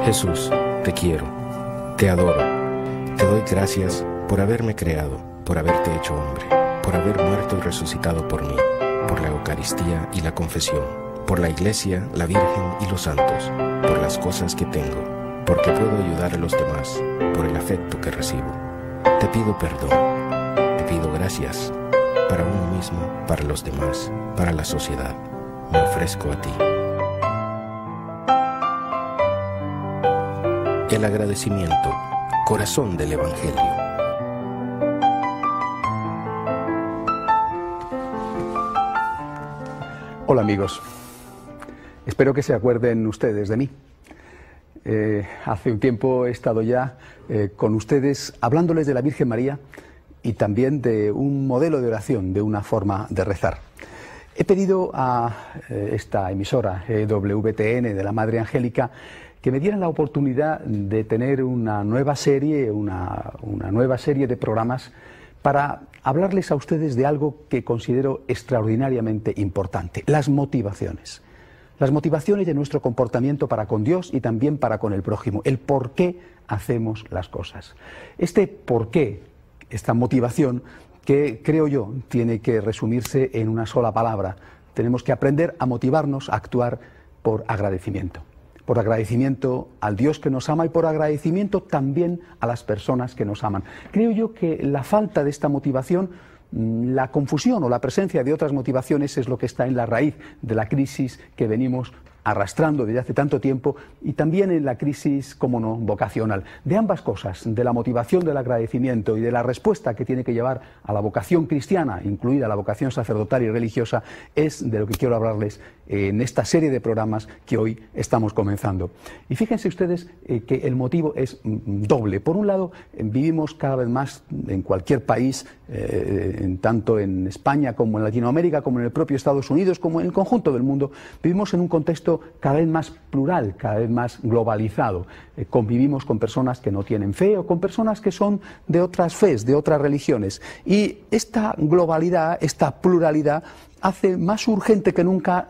Jesús, te quiero, te adoro, te doy gracias por haberme creado, por haberte hecho hombre, por haber muerto y resucitado por mí, por la Eucaristía y la confesión, por la Iglesia, la Virgen y los santos, por las cosas que tengo, porque puedo ayudar a los demás, por el afecto que recibo. Te pido perdón, te pido gracias, para uno mismo, para los demás, para la sociedad. Me ofrezco a ti. El agradecimiento, corazón del Evangelio. Hola amigos, espero que se acuerden ustedes de mí. Hace un tiempo he estado ya con ustedes hablándoles de la Virgen María y también de un modelo de oración, de una forma de rezar. He pedido a esta emisora EWTN de la Madre Angélica que me dieran la oportunidad de tener una nueva serie de programas para hablarles a ustedes de algo que considero extraordinariamente importante: las motivaciones. Las motivaciones de nuestro comportamiento para con Dios y también para con el prójimo, el por qué hacemos las cosas. Este por qué, esta motivación, que creo yo tiene que resumirse en una sola palabra. Tenemos que aprender a motivarnos a actuar por agradecimiento. Por agradecimiento al Dios que nos ama y por agradecimiento también a las personas que nos aman. Creo yo que la falta de esta motivación, la confusión o la presencia de otras motivaciones es lo que está en la raíz de la crisis que venimos arrastrando desde hace tanto tiempo y también en la crisis, como no, vocacional. De ambas cosas, de la motivación del agradecimiento y de la respuesta que tiene que llevar a la vocación cristiana, incluida la vocación sacerdotal y religiosa, es de lo que quiero hablarles en esta serie de programas que hoy estamos comenzando. Y fíjense ustedes que el motivo es doble. Por un lado, vivimos cada vez más en cualquier país, tanto en España como en Latinoamérica, como en el propio Estados Unidos, como en el conjunto del mundo, vivimos en un contexto cada vez más plural, cada vez más globalizado. Convivimos con personas que no tienen fe o con personas que son de otras fes, de otras religiones. Y esta globalidad, esta pluralidad, hace más urgente que nunca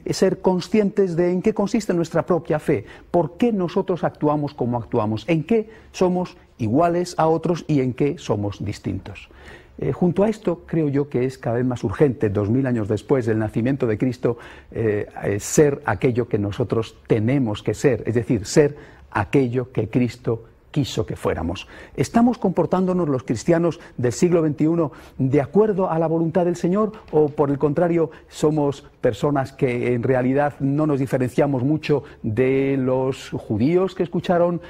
ser conscientes de en qué consiste nuestra propia fe, por qué nosotros actuamos como actuamos, en qué somos iguales a otros y en qué somos distintos. Junto a esto, creo yo que es cada vez más urgente, 2000 años después del nacimiento de Cristo, ser aquello que nosotros tenemos que ser, es decir, ser aquello que Cristo quiso que fuéramos. ¿Estamos comportándonos los cristianos del siglo XXI de acuerdo a la voluntad del Señor o, por el contrario, somos personas que en realidad no nos diferenciamos mucho de los judíos que escucharon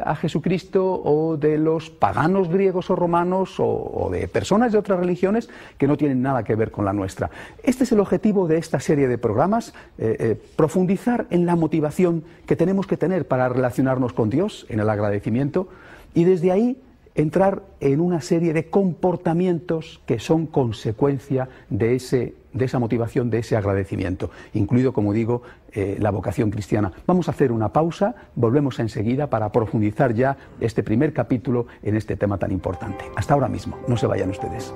a Jesucristo o de los paganos griegos o romanos o de personas de otras religiones que no tienen nada que ver con la nuestra? Este es el objetivo de esta serie de programas, profundizar en la motivación que tenemos que tener para relacionarnos con Dios, en el agradecimiento, y desde ahí entrar en una serie de comportamientos que son consecuencia de esa motivación, de ese agradecimiento, incluido, como digo, la vocación cristiana. Vamos a hacer una pausa, volvemos enseguida para profundizar ya este primer capítulo en este tema tan importante. Hasta ahora mismo, no se vayan ustedes.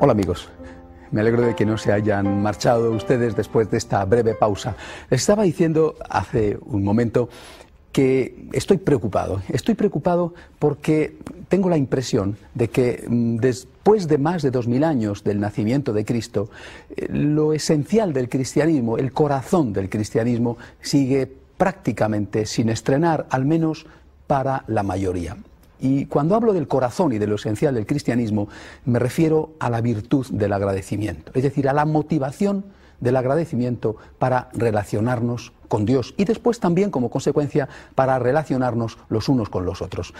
Hola amigos, me alegro de que no se hayan marchado ustedes después de esta breve pausa. Les estaba diciendo hace un momento que estoy preocupado porque tengo la impresión de que después de más de 2000 años del nacimiento de Cristo, lo esencial del cristianismo, el corazón del cristianismo, sigue prácticamente sin estrenar, al menos para la mayoría. Y cuando hablo del corazón y de lo esencial del cristianismo, me refiero a la virtud del agradecimiento, es decir, a la motivación del agradecimiento para relacionarnos con Dios y después también como consecuencia para relacionarnos los unos con los otros.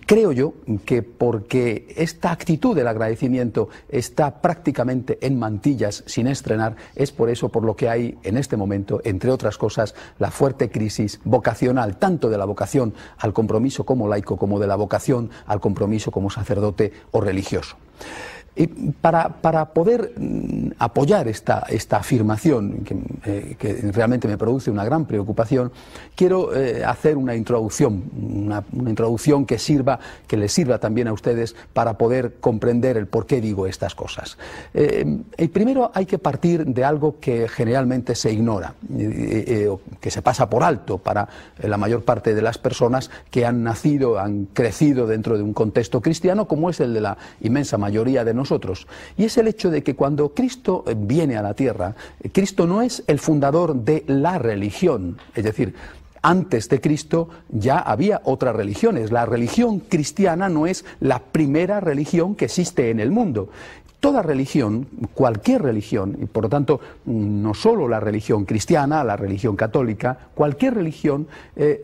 Creo yo que porque esta actitud del agradecimiento está prácticamente en mantillas sin estrenar, es por eso por lo que hay en este momento, entre otras cosas, la fuerte crisis vocacional, tanto de la vocación al compromiso como laico, como de la vocación al compromiso como sacerdote o religioso. Y para poder apoyar esta afirmación, que realmente me produce una gran preocupación, quiero hacer una introducción, una introducción que les sirva también a ustedes para poder comprender el por qué digo estas cosas. Primero hay que partir de algo que generalmente se ignora, que se pasa por alto para la mayor parte de las personas que han nacido, han crecido dentro de un contexto cristiano, como es el de la inmensa mayoría de nosotros, y es el hecho de que cuando Cristo viene a la tierra, Cristo no es el fundador de la religión, es decir, antes de Cristo ya había otras religiones. La religión cristiana no es la primera religión que existe en el mundo. Toda religión, cualquier religión, y por lo tanto no solo la religión cristiana, la religión católica, cualquier religión,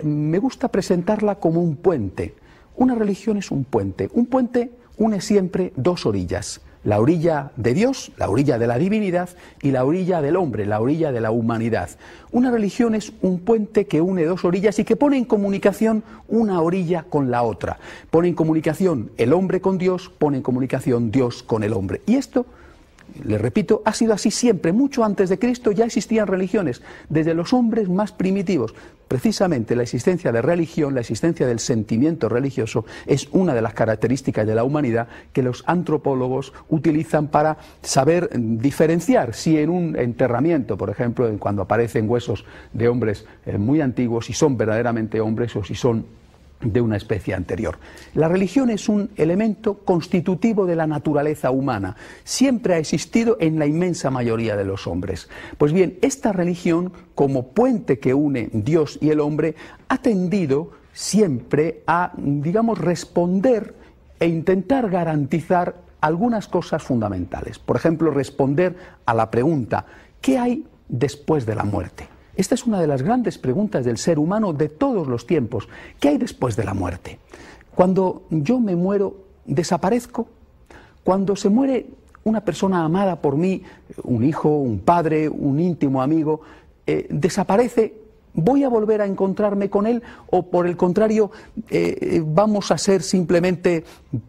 me gusta presentarla como un puente. Una religión es un puente. Un puente une siempre dos orillas. La orilla de Dios, la orilla de la divinidad, y la orilla del hombre, la orilla de la humanidad. Una religión es un puente que une dos orillas y que pone en comunicación una orilla con la otra. Pone en comunicación el hombre con Dios, pone en comunicación Dios con el hombre. Y esto, les repito, ha sido así siempre. Mucho antes de Cristo ya existían religiones, desde los hombres más primitivos. Precisamente la existencia de religión, la existencia del sentimiento religioso es una de las características de la humanidad que los antropólogos utilizan para saber diferenciar si en un enterramiento, por ejemplo, cuando aparecen huesos de hombres muy antiguos, si son verdaderamente hombres o si son de una especie anterior. La religión es un elemento constitutivo de la naturaleza humana. Siempre ha existido en la inmensa mayoría de los hombres. Pues bien, esta religión, como puente que une Dios y el hombre, ha tendido siempre a, digamos, responder e intentar garantizar algunas cosas fundamentales. Por ejemplo, responder a la pregunta, ¿qué hay después de la muerte? Esta es una de las grandes preguntas del ser humano de todos los tiempos. ¿Qué hay después de la muerte? Cuando yo me muero, ¿desaparezco? Cuando se muere una persona amada por mí, un hijo, un padre, un íntimo amigo, ¿desaparece? ¿Voy a volver a encontrarme con él? ¿O por el contrario, vamos a ser simplemente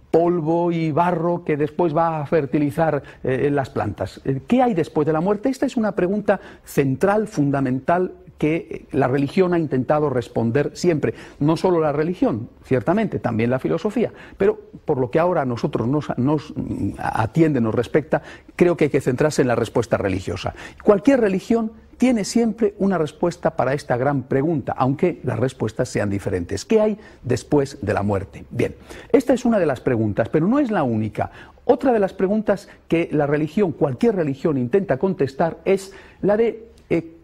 polvo y barro que después va a fertilizar las plantas? ¿Qué hay después de la muerte? Esta es una pregunta central, fundamental, que la religión ha intentado responder siempre. No solo la religión, ciertamente, también la filosofía, pero por lo que ahora a nosotros nos atiende, nos respecta, creo que hay que centrarse en la respuesta religiosa. Cualquier religión tiene siempre una respuesta para esta gran pregunta, aunque las respuestas sean diferentes. ¿Qué hay después de la muerte? Bien, esta es una de las preguntas, pero no es la única. Otra de las preguntas que la religión, cualquier religión, intenta contestar es la de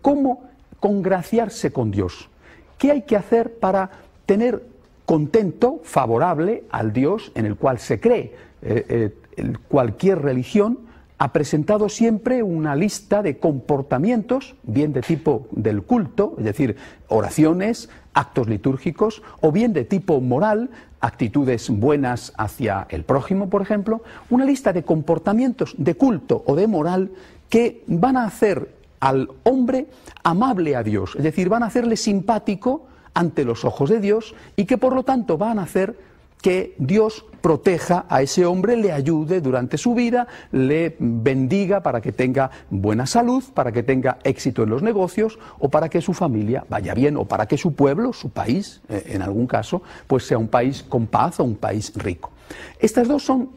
cómo congraciarse con Dios. ¿Qué hay que hacer para tener contento, favorable al Dios en el cual se cree? Cualquier religión ha presentado siempre una lista de comportamientos, bien de tipo del culto, es decir, oraciones, actos litúrgicos, o bien de tipo moral, actitudes buenas hacia el prójimo, por ejemplo, una lista de comportamientos de culto o de moral que van a hacer al hombre amable a Dios, es decir, van a hacerle simpático ante los ojos de Dios y que por lo tanto van a hacer que Dios proteja a ese hombre, le ayude durante su vida, le bendiga para que tenga buena salud, para que tenga éxito en los negocios o para que su familia vaya bien o para que su pueblo, su país, en algún caso, pues sea un país con paz o un país rico. Estas dos son,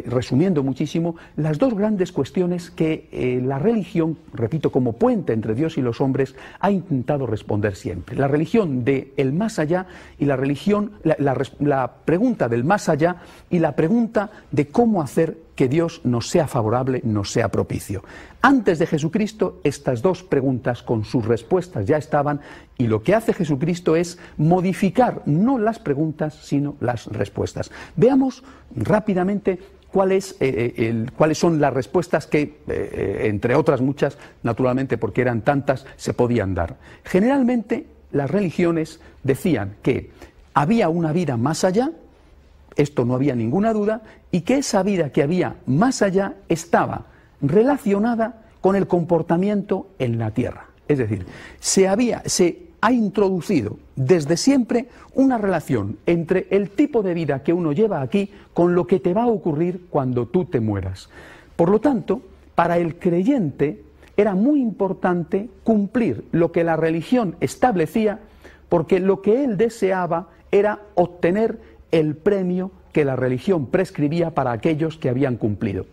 resumiendo muchísimo, las dos grandes cuestiones que la religión, repito, como puente entre Dios y los hombres, ha intentado responder siempre. La religión del más allá y la religión, la pregunta del más allá y la pregunta de cómo hacer que Dios nos sea favorable, nos sea propicio. Antes de Jesucristo, estas dos preguntas con sus respuestas ya estaban, y lo que hace Jesucristo es modificar no las preguntas, sino las respuestas. Veamos rápidamente cuáles son las respuestas que, entre otras muchas, naturalmente porque eran tantas, se podían dar. Generalmente las religiones decían que había una vida más allá, esto no había ninguna duda, y que esa vida que había más allá estaba relacionada con el comportamiento en la tierra. Es decir, se ha introducido desde siempre una relación entre el tipo de vida que uno lleva aquí con lo que te va a ocurrir cuando tú te mueras. Por lo tanto, para el creyente era muy importante cumplir lo que la religión establecía, porque lo que él deseaba era obtener el premio que la religión prescribía para aquellos que habían cumplido.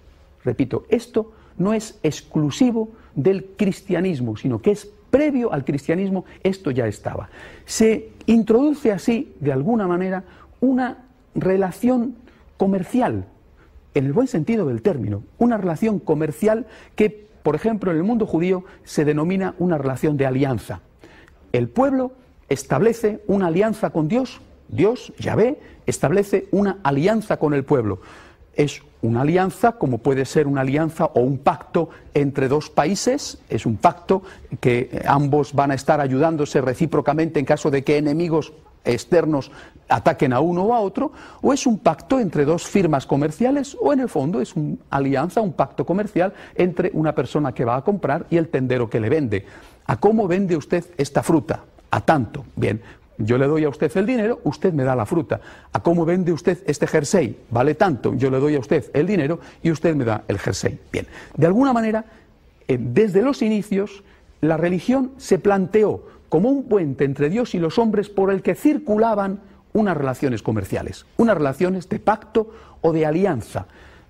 Repito, esto no es exclusivo del cristianismo, sino que es previo al cristianismo, esto ya estaba. Se introduce así, de alguna manera, una relación comercial, en el buen sentido del término, una relación comercial que, por ejemplo, en el mundo judío se denomina una relación de alianza. El pueblo establece una alianza con Dios, Dios, Yahvé, establece una alianza con el pueblo. Es una alianza como puede ser una alianza o un pacto entre dos países, es un pacto que ambos van a estar ayudándose recíprocamente en caso de que enemigos externos ataquen a uno o a otro, o es un pacto entre dos firmas comerciales, o en el fondo es una alianza, un pacto comercial entre una persona que va a comprar y el tendero que le vende. ¿A cómo vende usted esta fruta? A tanto. Bien, yo le doy a usted el dinero, usted me da la fruta. ¿A cómo vende usted este jersey? Vale tanto, yo le doy a usted el dinero y usted me da el jersey. Bien, de alguna manera, desde los inicios, la religión se planteó como un puente entre Dios y los hombres por el que circulaban unas relaciones comerciales, unas relaciones de pacto o de alianza,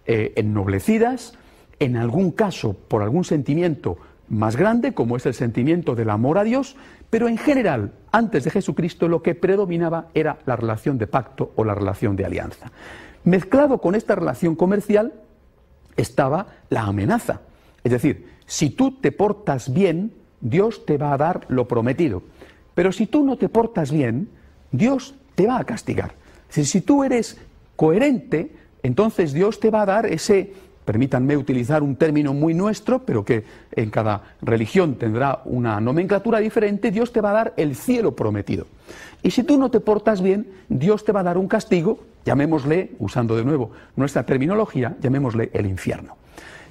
ennoblecidas, en algún caso por algún sentimiento más grande, como es el sentimiento del amor a Dios, pero en general, antes de Jesucristo, lo que predominaba era la relación de pacto o la relación de alianza. Mezclado con esta relación comercial estaba la amenaza. Es decir, si tú te portas bien, Dios te va a dar lo prometido. Pero si tú no te portas bien, Dios te va a castigar. Es decir, si tú eres coherente, entonces Dios te va a dar ese, permítanme utilizar un término muy nuestro, pero que en cada religión tendrá una nomenclatura diferente, Dios te va a dar el cielo prometido. Y si tú no te portas bien, Dios te va a dar un castigo, llamémosle, usando de nuevo nuestra terminología, llamémosle el infierno.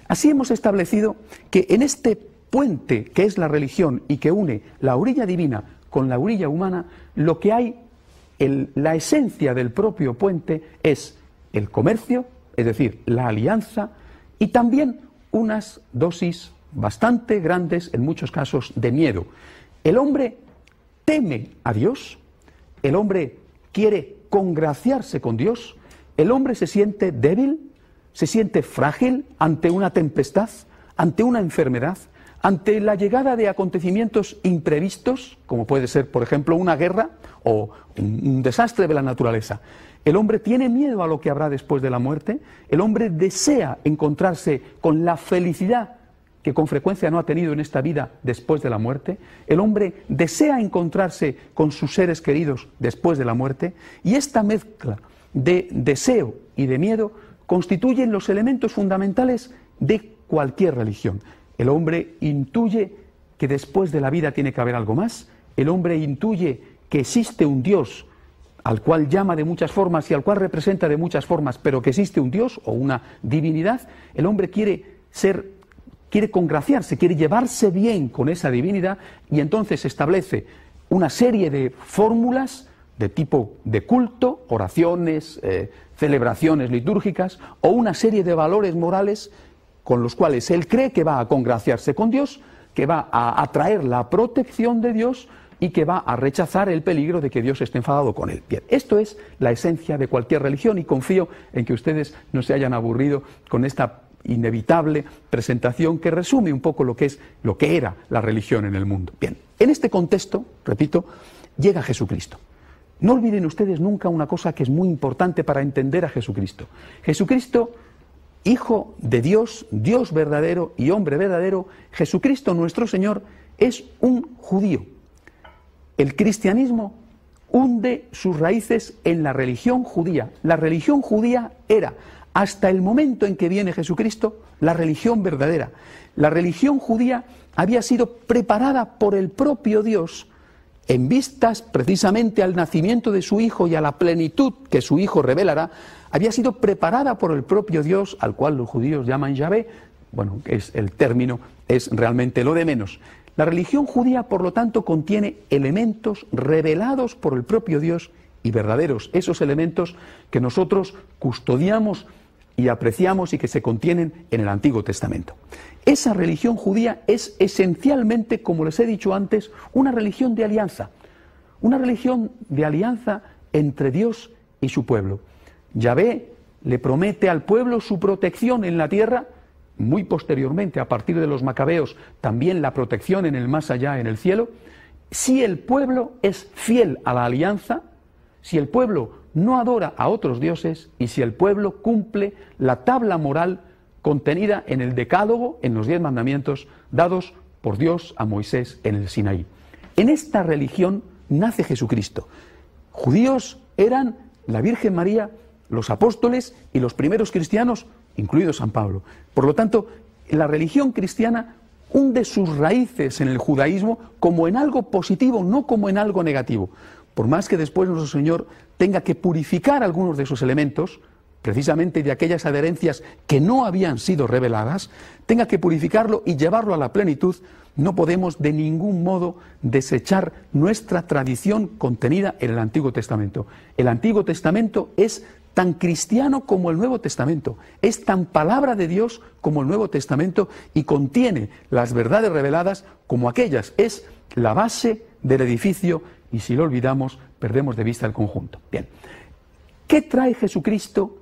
Así hemos establecido que en este puente que es la religión y que une la orilla divina con la orilla humana, lo que hay, la esencia del propio puente es el comercio, es decir, la alianza, y también unas dosis bastante grandes, en muchos casos, de miedo. El hombre teme a Dios, el hombre quiere congraciarse con Dios, el hombre se siente débil, se siente frágil ante una tempestad, ante una enfermedad, ante la llegada de acontecimientos imprevistos, como puede ser, por ejemplo, una guerra o un desastre de la naturaleza. El hombre tiene miedo a lo que habrá después de la muerte, el hombre desea encontrarse con la felicidad que con frecuencia no ha tenido en esta vida después de la muerte, el hombre desea encontrarse con sus seres queridos después de la muerte, y esta mezcla de deseo y de miedo constituyen los elementos fundamentales de cualquier religión. El hombre intuye que después de la vida tiene que haber algo más, el hombre intuye que existe un Dios al cual llama de muchas formas y al cual representa de muchas formas, pero que existe un Dios o una divinidad. El hombre quiere congraciarse, quiere llevarse bien con esa divinidad, y entonces establece una serie de fórmulas de tipo de culto, oraciones, celebraciones litúrgicas, o una serie de valores morales con los cuales él cree que va a congraciarse con Dios, que va a atraer la protección de Dios y que va a rechazar el peligro de que Dios esté enfadado con él. Bien, esto es la esencia de cualquier religión, y confío en que ustedes no se hayan aburrido con esta inevitable presentación que resume un poco lo que era la religión en el mundo. Bien, en este contexto, repito, llega Jesucristo. No olviden ustedes nunca una cosa que es muy importante para entender a Jesucristo. Jesucristo, Hijo de Dios, Dios verdadero y hombre verdadero, Jesucristo nuestro Señor, es un judío. El cristianismo hunde sus raíces en la religión judía. La religión judía era hasta el momento en que viene Jesucristo, la religión verdadera. La religión judía había sido preparada por el propio Dios en vistas precisamente al nacimiento de su Hijo y a la plenitud que su Hijo revelará. Había sido preparada por el propio Dios, al cual los judíos llaman Yahvé. Bueno, el término es realmente lo de menos. La religión judía, por lo tanto, contiene elementos revelados por el propio Dios y verdaderos, esos elementos que nosotros custodiamos y apreciamos y que se contienen en el Antiguo Testamento. Esa religión judía es esencialmente, como les he dicho antes, una religión de alianza entre Dios y su pueblo. Yahvé le promete al pueblo su protección en la tierra, muy posteriormente, a partir de los macabeos, también la protección en el más allá, en el cielo, si el pueblo es fiel a la alianza, si el pueblo no adora a otros dioses y si el pueblo cumple la tabla moral contenida en el Decálogo, en los 10 mandamientos dados por Dios a Moisés en el Sinaí. En esta religión nace Jesucristo. Judíos eran la Virgen María, los apóstoles y los primeros cristianos, incluido San Pablo. Por lo tanto, la religión cristiana hunde sus raíces en el judaísmo como en algo positivo, no como en algo negativo. Por más que después nuestro Señor tenga que purificar algunos de esos elementos, precisamente de aquellas adherencias que no habían sido reveladas, tenga que purificarlo y llevarlo a la plenitud, no podemos de ningún modo desechar nuestra tradición contenida en el Antiguo Testamento. El Antiguo Testamento es tan cristiano como el Nuevo Testamento, es tan palabra de Dios como el Nuevo Testamento y contiene las verdades reveladas como aquellas. Es la base del edificio y si lo olvidamos, perdemos de vista el conjunto. Bien, ¿qué trae Jesucristo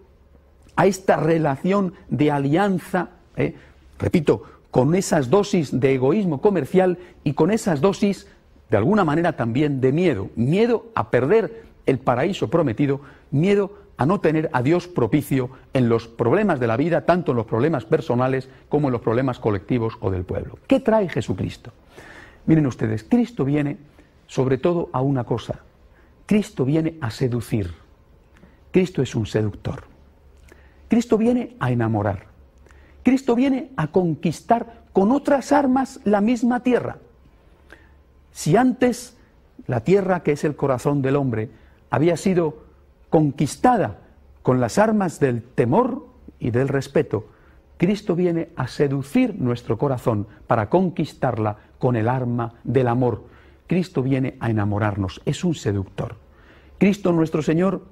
a esta relación de alianza, repito, con esas dosis de egoísmo comercial y con esas dosis, de alguna manera también, de miedo? Miedo a perder el paraíso prometido, miedo a no tener a Dios propicio en los problemas de la vida, tanto en los problemas personales como en los problemas colectivos o del pueblo. ¿Qué trae Jesucristo? Miren ustedes, Cristo viene sobre todo a una cosa. Cristo viene a seducir. Cristo es un seductor. Cristo viene a enamorar. Cristo viene a conquistar con otras armas la misma tierra. Si antes la tierra, que es el corazón del hombre, había sido conquistada con las armas del temor y del respeto, Cristo viene a seducir nuestro corazón para conquistarla con el arma del amor. Cristo viene a enamorarnos, es un seductor. Cristo nuestro Señor,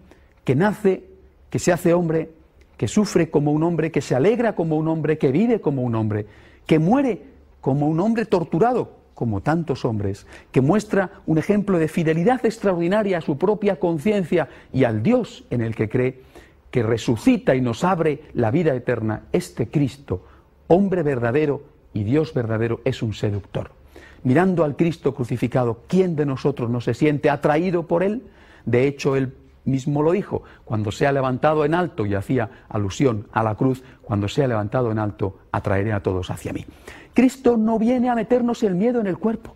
que nace, que se hace hombre, que sufre como un hombre, que se alegra como un hombre, que vive como un hombre, que muere como un hombre torturado, como tantos hombres, que muestra un ejemplo de fidelidad extraordinaria a su propia conciencia y al Dios en el que cree, que resucita y nos abre la vida eterna. Este Cristo, hombre verdadero y Dios verdadero, es un seductor. Mirando al Cristo crucificado, ¿quién de nosotros no se siente atraído por Él? De hecho, Él mismo lo dijo, cuando sea levantado en alto, y hacía alusión a la cruz, cuando sea levantado en alto, atraeré a todos hacia mí. Cristo no viene a meternos el miedo en el cuerpo.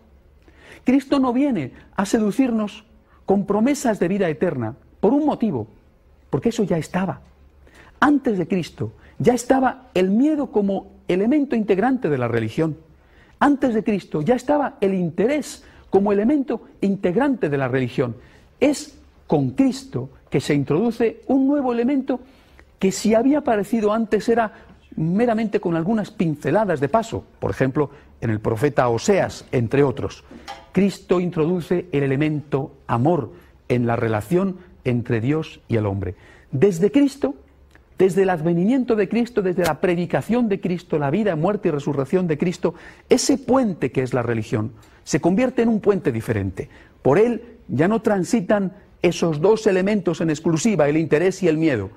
Cristo no viene a seducirnos con promesas de vida eterna, por un motivo, porque eso ya estaba. Antes de Cristo ya estaba el miedo como elemento integrante de la religión. Antes de Cristo ya estaba el interés como elemento integrante de la religión. Es con Cristo que se introduce un nuevo elemento que si había aparecido antes era meramente con algunas pinceladas de paso, por ejemplo, en el profeta Oseas, entre otros. Cristo introduce el elemento amor en la relación entre Dios y el hombre. Desde Cristo, desde el advenimiento de Cristo, desde la predicación de Cristo, la vida, muerte y resurrección de Cristo, ese puente que es la religión se convierte en un puente diferente. Por él ya no transitan esos dos elementos en exclusiva, el interés y el miedo.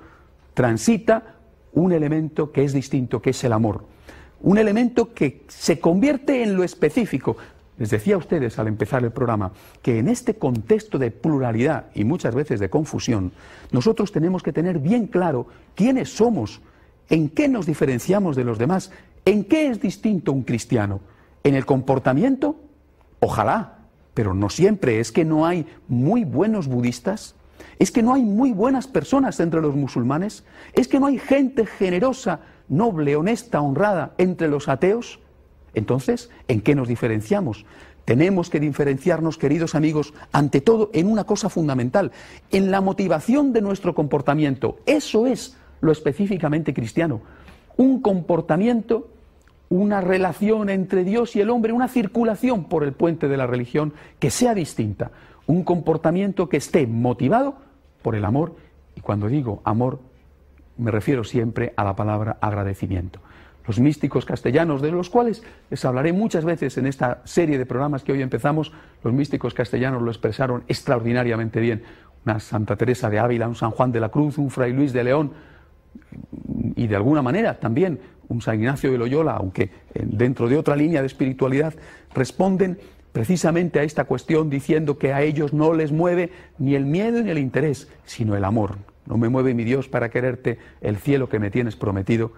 Transita un elemento que es distinto, que es el amor. Un elemento que se convierte en lo específico. Les decía a ustedes al empezar el programa que en este contexto de pluralidad y muchas veces de confusión, nosotros tenemos que tener bien claro quiénes somos, en qué nos diferenciamos de los demás, en qué es distinto un cristiano. ¿En el comportamiento? Ojalá, pero no siempre. Es que no hay muy buenos budistas. ¿Es que no hay muy buenas personas entre los musulmanes? ¿Es que no hay gente generosa, noble, honesta, honrada entre los ateos? Entonces, ¿en qué nos diferenciamos? Tenemos que diferenciarnos, queridos amigos, ante todo en una cosa fundamental, en la motivación de nuestro comportamiento. Eso es lo específicamente cristiano. Un comportamiento, una relación entre Dios y el hombre, una circulación por el puente de la religión que sea distinta. Un comportamiento que esté motivado por el amor. Y cuando digo amor, me refiero siempre a la palabra agradecimiento. Los místicos castellanos, de los cuales les hablaré muchas veces en esta serie de programas que hoy empezamos, los místicos castellanos lo expresaron extraordinariamente bien. Una Santa Teresa de Ávila, un San Juan de la Cruz, un Fray Luis de León y de alguna manera también un San Ignacio de Loyola, aunque dentro de otra línea de espiritualidad, responden precisamente a esta cuestión diciendo que a ellos no les mueve ni el miedo ni el interés, sino el amor. No me mueve mi Dios para quererte el cielo que me tienes prometido,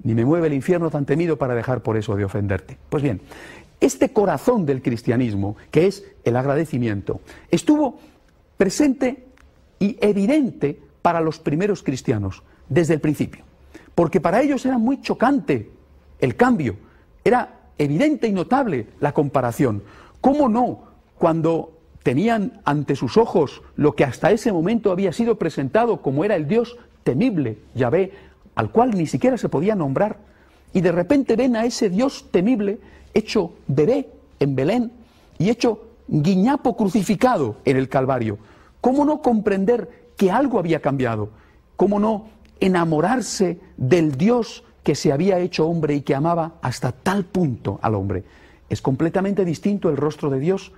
ni me mueve el infierno tan temido para dejar por eso de ofenderte. Pues bien, este corazón del cristianismo, que es el agradecimiento, estuvo presente y evidente para los primeros cristianos desde el principio, porque para ellos era muy chocante el cambio, era evidente y notable la comparación. ¿Cómo no, cuando tenían ante sus ojos lo que hasta ese momento había sido presentado como era el Dios temible, Yahvé, al cual ni siquiera se podía nombrar, y de repente ven a ese Dios temible hecho bebé en Belén y hecho guiñapo crucificado en el Calvario? ¿Cómo no comprender que algo había cambiado? ¿Cómo no enamorarse del Dios que se había hecho hombre y que amaba hasta tal punto al hombre? Es completamente distinto el rostro de Dios.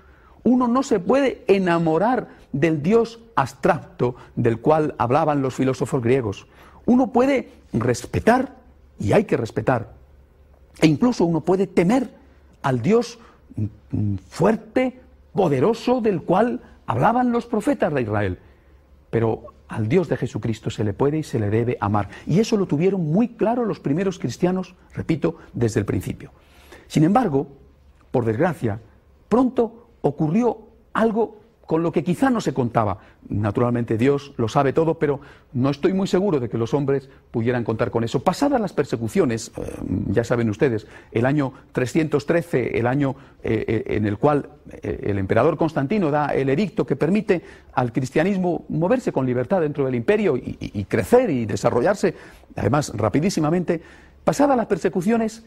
Uno no se puede enamorar del Dios abstracto del cual hablaban los filósofos griegos. Uno puede respetar, y hay que respetar, e incluso uno puede temer al Dios fuerte, poderoso, del cual hablaban los profetas de Israel. Pero al Dios de Jesucristo se le puede y se le debe amar. Y eso lo tuvieron muy claro los primeros cristianos, repito, desde el principio. Sin embargo, por desgracia, pronto ocurrió algo con lo que quizá no se contaba. Naturalmente Dios lo sabe todo, pero no estoy muy seguro de que los hombres pudieran contar con eso. Pasadas las persecuciones, ya saben ustedes, el año 313, el año en el cual el emperador Constantino da el edicto que permite al cristianismo moverse con libertad dentro del imperio y crecer y desarrollarse, además rapidísimamente. Pasadas las persecuciones,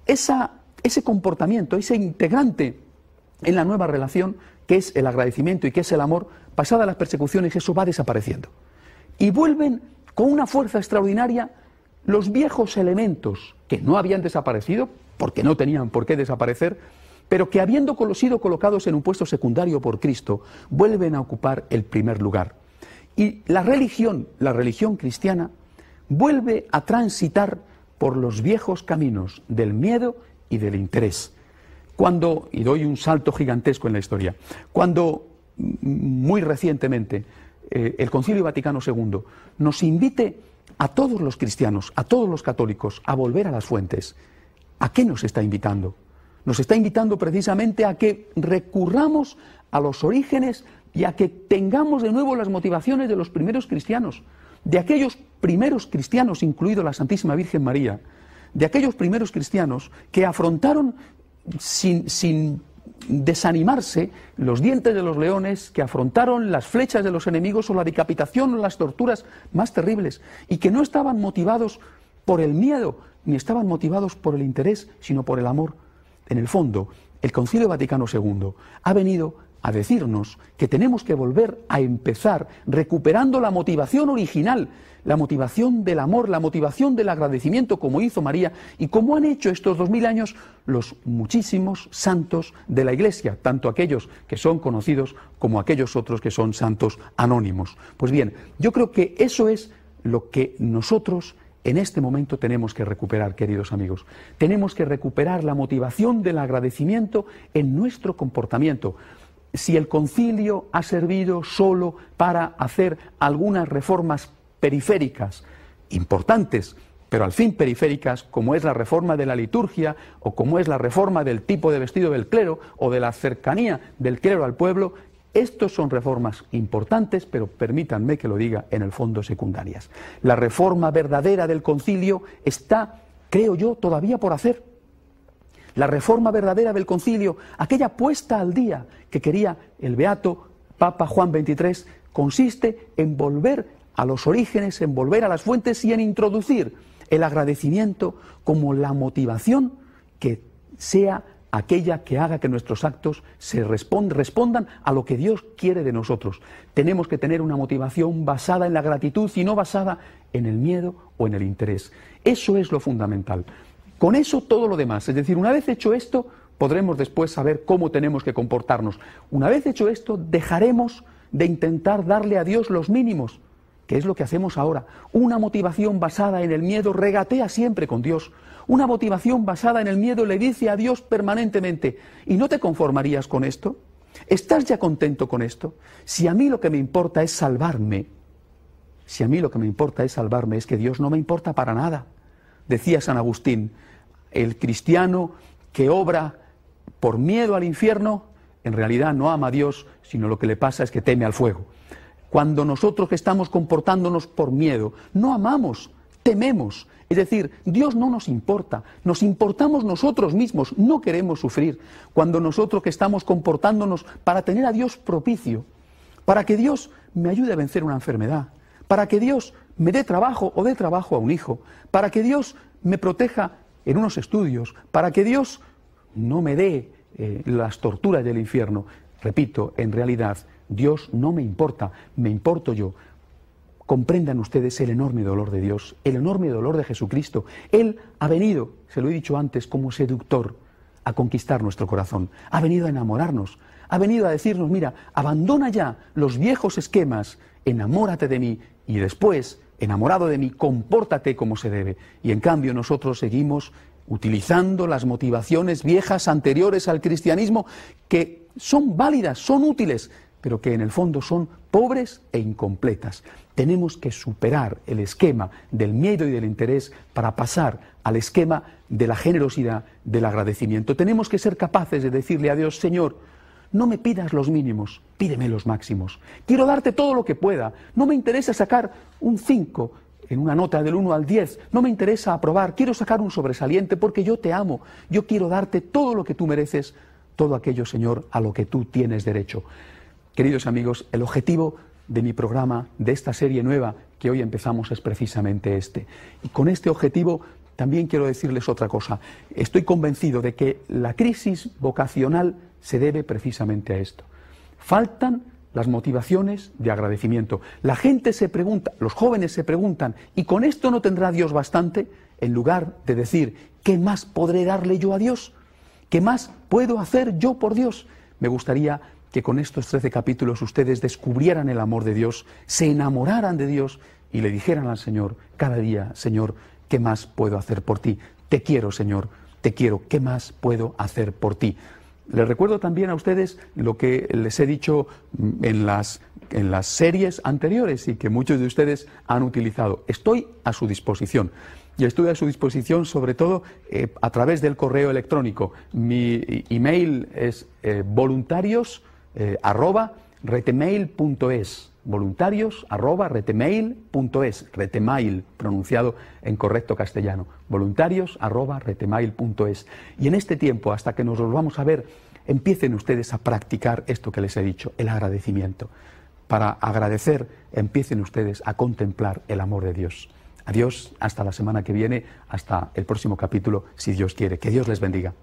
ese comportamiento, ese integrante en la nueva relación, que es el agradecimiento y que es el amor, pasadas las persecuciones, eso va desapareciendo. Y vuelven con una fuerza extraordinaria los viejos elementos que no habían desaparecido, porque no tenían por qué desaparecer, pero que habiendo sido colocados en un puesto secundario por Cristo, vuelven a ocupar el primer lugar. Y la religión cristiana, vuelve a transitar por los viejos caminos del miedo y del interés. Cuando, y doy un salto gigantesco en la historia, cuando muy recientemente el Concilio Vaticano II nos invite a todos los cristianos, a todos los católicos, a volver a las fuentes, ¿a qué nos está invitando? Nos está invitando precisamente a que recurramos a los orígenes y a que tengamos de nuevo las motivaciones de los primeros cristianos, de aquellos primeros cristianos, incluido la Santísima Virgen María, de aquellos primeros cristianos que afrontaron sin desanimarse los dientes de los leones, que afrontaron las flechas de los enemigos o la decapitación o las torturas más terribles, y que no estaban motivados por el miedo ni estaban motivados por el interés, sino por el amor. En el fondo, el Concilio Vaticano II ha venido a decirnos que tenemos que volver a empezar recuperando la motivación original, la motivación del amor, la motivación del agradecimiento, como hizo María y como han hecho estos 2000 años los muchísimos santos de la Iglesia, tanto aquellos que son conocidos como aquellos otros que son santos anónimos. Pues bien, yo creo que eso es lo que nosotros en este momento tenemos que recuperar, queridos amigos. Tenemos que recuperar la motivación del agradecimiento en nuestro comportamiento. Si el concilio ha servido solo para hacer algunas reformas periféricas, importantes, pero al fin periféricas, como es la reforma de la liturgia, o como es la reforma del tipo de vestido del clero, o de la cercanía del clero al pueblo, Estos son reformas importantes, pero permítanme que lo diga, en el fondo secundarias. La reforma verdadera del concilio está, creo yo, todavía por hacer. La reforma verdadera del concilio, aquella puesta al día que quería el beato Papa Juan XXIII, consiste en volver a los orígenes, en volver a las fuentes y en introducir el agradecimiento como la motivación que sea aquella que haga que nuestros actos respondan a lo que Dios quiere de nosotros. Tenemos que tener una motivación basada en la gratitud y no basada en el miedo o en el interés. Eso es lo fundamental. Con eso todo lo demás, es decir, una vez hecho esto, podremos después saber cómo tenemos que comportarnos. Una vez hecho esto, dejaremos de intentar darle a Dios los mínimos, que es lo que hacemos ahora. Una motivación basada en el miedo regatea siempre con Dios. Una motivación basada en el miedo le dice a Dios permanentemente: ¿y no te conformarías con esto? ¿Estás ya contento con esto? Si a mí lo que me importa es salvarme, es que Dios no me importa para nada. Decía San Agustín, el cristiano que obra por miedo al infierno, en realidad no ama a Dios, sino lo que le pasa es que teme al fuego. Cuando nosotros que estamos comportándonos por miedo, no amamos, tememos. Es decir, Dios no nos importa, nos importamos nosotros mismos, no queremos sufrir. Cuando nosotros que estamos comportándonos para tener a Dios propicio, para que Dios me ayude a vencer una enfermedad, para que Dios me dé trabajo o dé trabajo a un hijo, para que Dios me proteja en unos estudios, para que Dios no me dé las torturas del infierno. Repito, en realidad Dios no me importa, me importo yo. Comprendan ustedes el enorme dolor de Dios, el enorme dolor de Jesucristo. Él ha venido, se lo he dicho antes, como seductor a conquistar nuestro corazón. Ha venido a enamorarnos, ha venido a decirnos: mira, abandona ya los viejos esquemas, enamórate de mí y después, enamorado de mí, compórtate como se debe. Y en cambio nosotros seguimos utilizando las motivaciones viejas anteriores al cristianismo, que son válidas, son útiles, pero que en el fondo son pobres e incompletas. Tenemos que superar el esquema del miedo y del interés para pasar al esquema de la generosidad, del agradecimiento. Tenemos que ser capaces de decirle a Dios: Señor, no me pidas los mínimos, pídeme los máximos. Quiero darte todo lo que pueda. No me interesa sacar un 5 en una nota del 1 al 10. No me interesa aprobar. Quiero sacar un sobresaliente porque yo te amo. Yo quiero darte todo lo que tú mereces, todo aquello, Señor, a lo que tú tienes derecho. Queridos amigos, el objetivo de mi programa, de esta serie nueva que hoy empezamos, es precisamente este. Y con este objetivo también quiero decirles otra cosa. Estoy convencido de que la crisis vocacional se debe precisamente a esto. Faltan las motivaciones de agradecimiento. La gente se pregunta, los jóvenes se preguntan: ¿y con esto no tendrá Dios bastante? En lugar de decir: ¿qué más podré darle yo a Dios? ¿Qué más puedo hacer yo por Dios? Me gustaría que con estos 13 capítulos ustedes descubrieran el amor de Dios, se enamoraran de Dios y le dijeran al Señor cada día: Señor, ¿qué más puedo hacer por ti? Te quiero, Señor, te quiero, ¿qué más puedo hacer por ti? Les recuerdo también a ustedes lo que les he dicho en las series anteriores y que muchos de ustedes han utilizado. Estoy a su disposición. Y estoy a su disposición sobre todo a través del correo electrónico. Mi email es voluntarios@retemail.es. voluntarios@retemail.es. Retemail, pronunciado en correcto castellano. voluntarios@retemail.es. Y en este tiempo, hasta que nos volvamos a ver, empiecen ustedes a practicar esto que les he dicho, el agradecimiento. Para agradecer, empiecen ustedes a contemplar el amor de Dios. Adiós, hasta la semana que viene, hasta el próximo capítulo, si Dios quiere. Que Dios les bendiga.